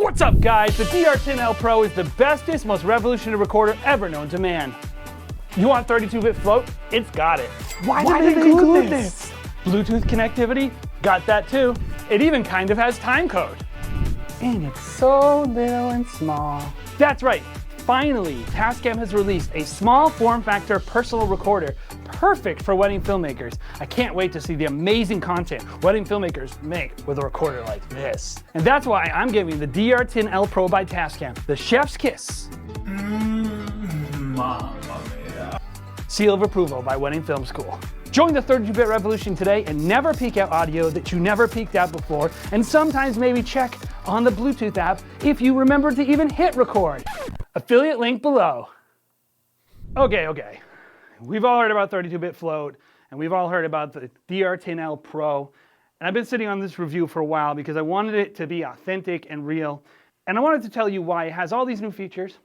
What's up, guys? The DR-10L Pro is the bestest, most revolutionary recorder ever known to man. You want 32-bit float? It's got it. Why did they include this? Bluetooth connectivity? Got that too. It even kind of has timecode. And it's so little and small. That's right. Finally, Tascam has released a small form factor personal recorder perfect for wedding filmmakers. I can't wait to see the amazing content wedding filmmakers make with a recorder like this. And that's why I'm giving the DR-10L Pro by Tascam the chef's kiss. Mamma mia. Seal of approval by Wedding Film School. Join the 32-bit revolution today and never peek out audio that you never peeked out before, and sometimes maybe check on the Bluetooth app if you remember to even hit record. Affiliate link below. Okay. We've all heard about 32-bit float, and we've all heard about the DR-10L Pro, and I've been sitting on this review for a while because I wanted it to be authentic and real, and I wanted to tell you why it has all these new features,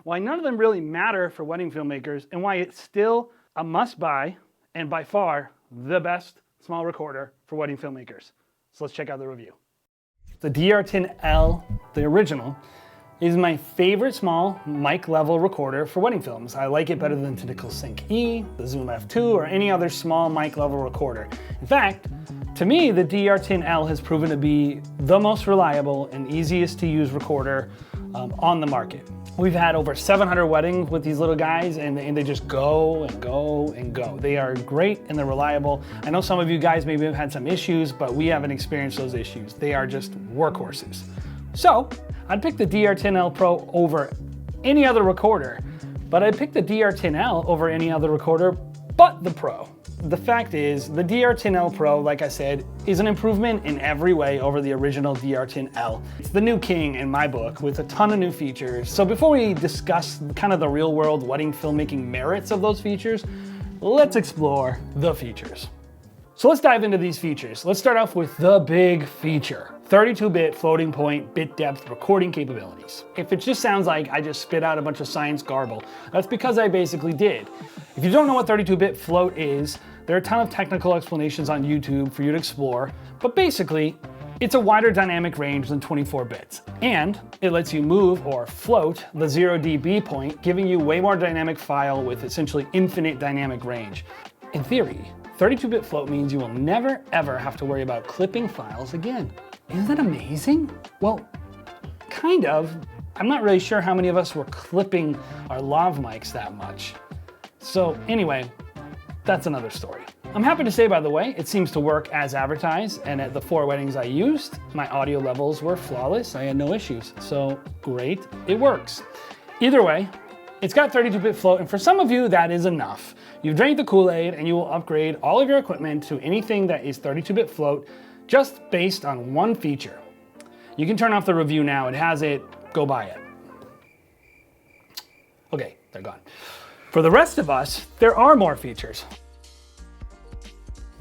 why none of them really matter for wedding filmmakers, and why it's still a must-buy, and by far, the best small recorder for wedding filmmakers. So let's check out the review. The DR-10L, the original, is my favorite small mic level recorder for wedding films. I like it better than typical Sync E, the Zoom F2, or any other small mic level recorder. In fact, to me, the DR-10L has proven to be the most reliable and easiest to use recorder on the market. We've had over 700 weddings with these little guys, and they just go and go and go. They are great and they're reliable. I know some of you guys maybe have had some issues, but we haven't experienced those issues. They are just workhorses. So I'd pick the DR-10L Pro over any other recorder, but I'd pick the DR-10L over any other recorder but the Pro. The fact is, the DR-10L Pro, like I said, is an improvement in every way over the original DR-10L. It's the new king in my book with a ton of new features. So before we discuss kind of the real world wedding filmmaking merits of those features, let's explore the features. So let's dive into these features. Let's start off with the big feature. 32-bit floating point bit depth recording capabilities. If it just sounds like I just spit out a bunch of science garble, that's because I basically did. If you don't know what 32-bit float is, there are a ton of technical explanations on YouTube for you to explore, but basically, it's a wider dynamic range than 24 bits. And it lets you move or float the 0 dB point, giving you way more dynamic file with essentially infinite dynamic range. In theory, 32-bit float means you will never ever have to worry about clipping files again. Isn't that amazing? Well, kind of. I'm not really sure how many of us were clipping our lav mics that much. So anyway, that's another story. I'm happy to say, by the way, it seems to work as advertised, and at the 4 weddings I used, my audio levels were flawless. I had no issues. So great, it works. Either way, it's got 32-bit float, and for some of you, that is enough. You've drank the Kool-Aid, and you will upgrade all of your equipment to anything that is 32-bit float just based on one feature. You can turn off the review now. It has it. Go buy it. Okay, they're gone. For the rest of us, there are more features.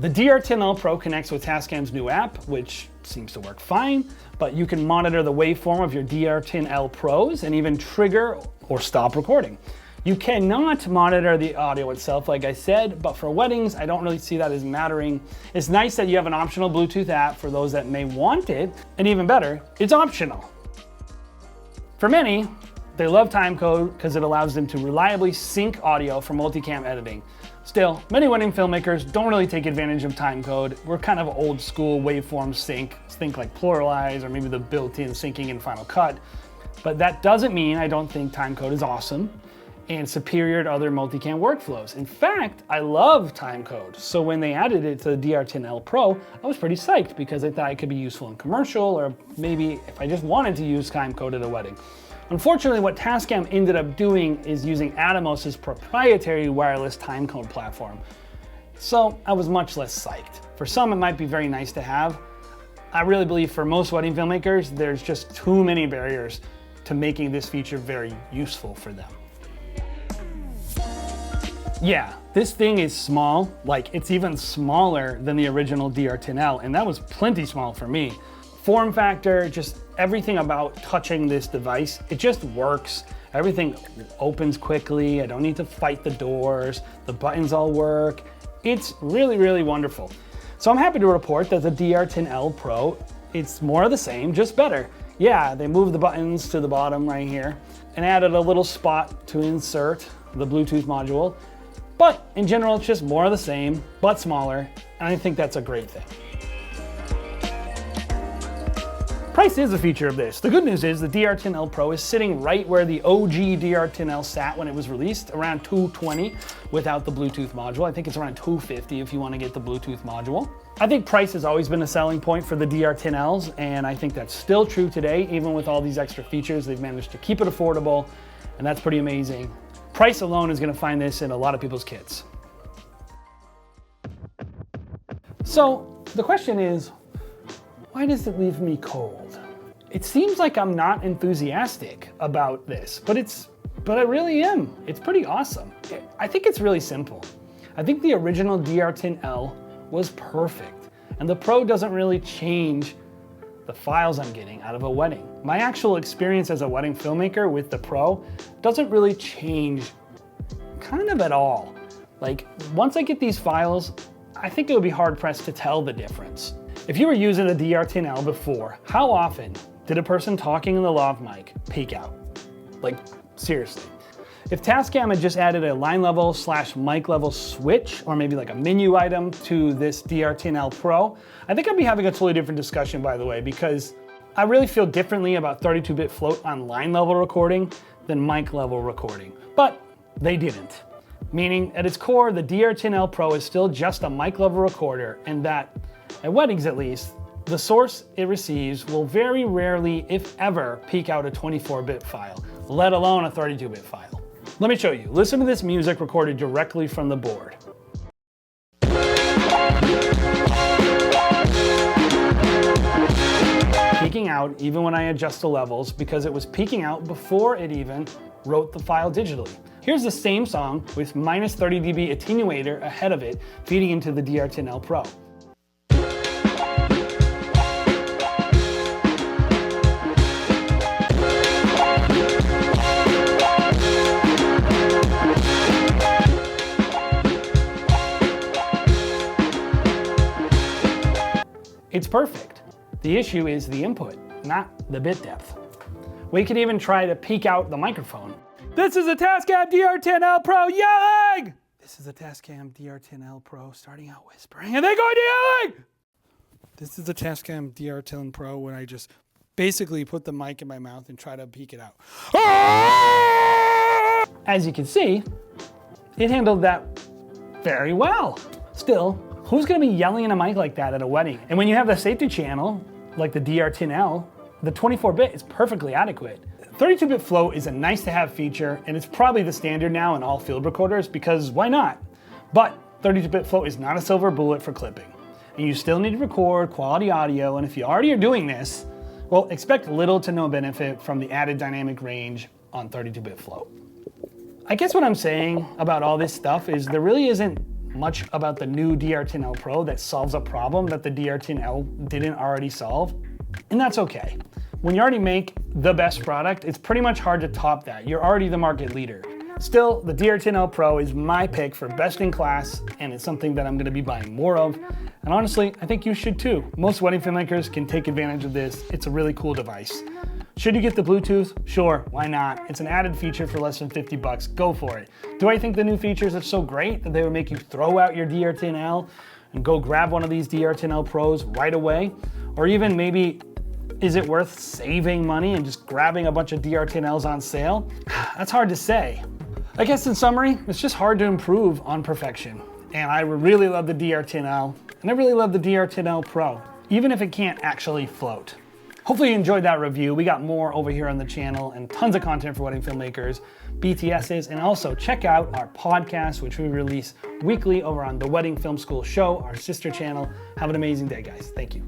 The DR-10L Pro connects with Tascam's new app, which seems to work fine, but you can monitor the waveform of your DR-10L Pros and even trigger or stop recording. You cannot monitor the audio itself, like I said, but for weddings, I don't really see that as mattering. It's nice that you have an optional Bluetooth app for those that may want it, and even better, it's optional. For many, they love timecode because it allows them to reliably sync audio for multicam editing. Still, many wedding filmmakers don't really take advantage of timecode. We're kind of old school waveform sync, think like Pluralize or maybe the built-in syncing in Final Cut. But that doesn't mean I don't think timecode is awesome and superior to other multicam workflows. In fact, I love timecode. So when they added it to the DR-10L Pro, I was pretty psyched because I thought it could be useful in commercial, or maybe if I just wanted to use timecode at a wedding. Unfortunately, what Tascam ended up doing is using Atomos's proprietary wireless timecode platform. So I was much less psyched. For some, it might be very nice to have. I really believe for most wedding filmmakers, there's just too many barriers to making this feature very useful for them. Yeah, this thing is small, like it's even smaller than the original DR-10L, and that was plenty small for me. Form factor, just everything about touching this device, it just works. Everything opens quickly. I don't need to fight the doors. The buttons all work. It's really, really wonderful. So I'm happy to report that the DR-10L Pro, it's more of the same, just better. Yeah, they moved the buttons to the bottom right here and added a little spot to insert the Bluetooth module. But in general, it's just more of the same, but smaller, and I think that's a great thing. Price is a feature of this. The good news is the DR-10L Pro is sitting right where the OG DR-10L sat when it was released, around $220 without the Bluetooth module. I think it's around $250 if you want to get the Bluetooth module. I think price has always been a selling point for the DR-10Ls, and I think that's still true today. Even with all these extra features, they've managed to keep it affordable, and that's pretty amazing. Price alone is going to find this in a lot of people's kits. So the question is, why does it leave me cold? It seems like I'm not enthusiastic about this, but I really am. It's pretty awesome. I think it's really simple. I think the original DR-10L was perfect, and the Pro doesn't really change the files I'm getting out of a wedding. My actual experience as a wedding filmmaker with the Pro doesn't really change kind of at all. Like, once I get these files, I think it would be hard pressed to tell the difference. If you were using a DR-10L before, how often did a person talking in the lav mic peak out? Like, seriously. If Tascam had just added a line level / mic level switch, or maybe like a menu item to this DR-10L Pro, I think I'd be having a totally different discussion, by the way, because I really feel differently about 32-bit float on line level recording than mic level recording. But they didn't. Meaning, at its core, the DR-10L Pro is still just a mic level recorder, and that, at weddings at least, the source it receives will very rarely, if ever, peak out a 24-bit file, let alone a 32-bit file. Let me show you. Listen to this music recorded directly from the board. Peaking out even when I adjust the levels because it was peaking out before it even wrote the file digitally. Here's the same song with minus 30 dB attenuator ahead of it feeding into the DR-10L Pro. It's perfect. The issue is the input, not the bit depth. We could even try to peak out the microphone. This is a Tascam DR-10L Pro yelling! This is a Tascam DR-10L Pro starting out whispering and then going to yelling! This is a Tascam DR-10 Pro when I just basically put the mic in my mouth and try to peak it out. As you can see, it handled that very well. Still, who's gonna be yelling in a mic like that at a wedding? And when you have the safety channel, like the DR-10L, the 24-bit is perfectly adequate. 32-bit float is a nice to have feature, and it's probably the standard now in all field recorders because why not? But 32-bit float is not a silver bullet for clipping. And you still need to record quality audio, and if you already are doing this, well, expect little to no benefit from the added dynamic range on 32-bit float. I guess what I'm saying about all this stuff is there really isn't much about the new DR-10L Pro that solves a problem that the DR-10L didn't already solve, and that's okay. When you already make the best product, it's pretty much hard to top that. You're already the market leader. Still, the DR-10L Pro is my pick for best in class, and it's something that I'm gonna be buying more of. And honestly, I think you should too. Most wedding filmmakers can take advantage of this. It's a really cool device. Should you get the Bluetooth? Sure, why not? It's an added feature for less than 50 bucks, go for it. Do I think the new features are so great that they would make you throw out your DR-10L and go grab one of these DR-10L Pros right away? Or even maybe, is it worth saving money and just grabbing a bunch of DR-10Ls on sale? That's hard to say. I guess in summary, it's just hard to improve on perfection. And I really love the DR-10L, and I really love the DR-10L Pro, even if it can't actually float. Hopefully you enjoyed that review. We got more over here on the channel and tons of content for wedding filmmakers, BTSs, and also check out our podcast, which we release weekly over on the Wedding Film School Show, our sister channel. Have an amazing day, guys. Thank you.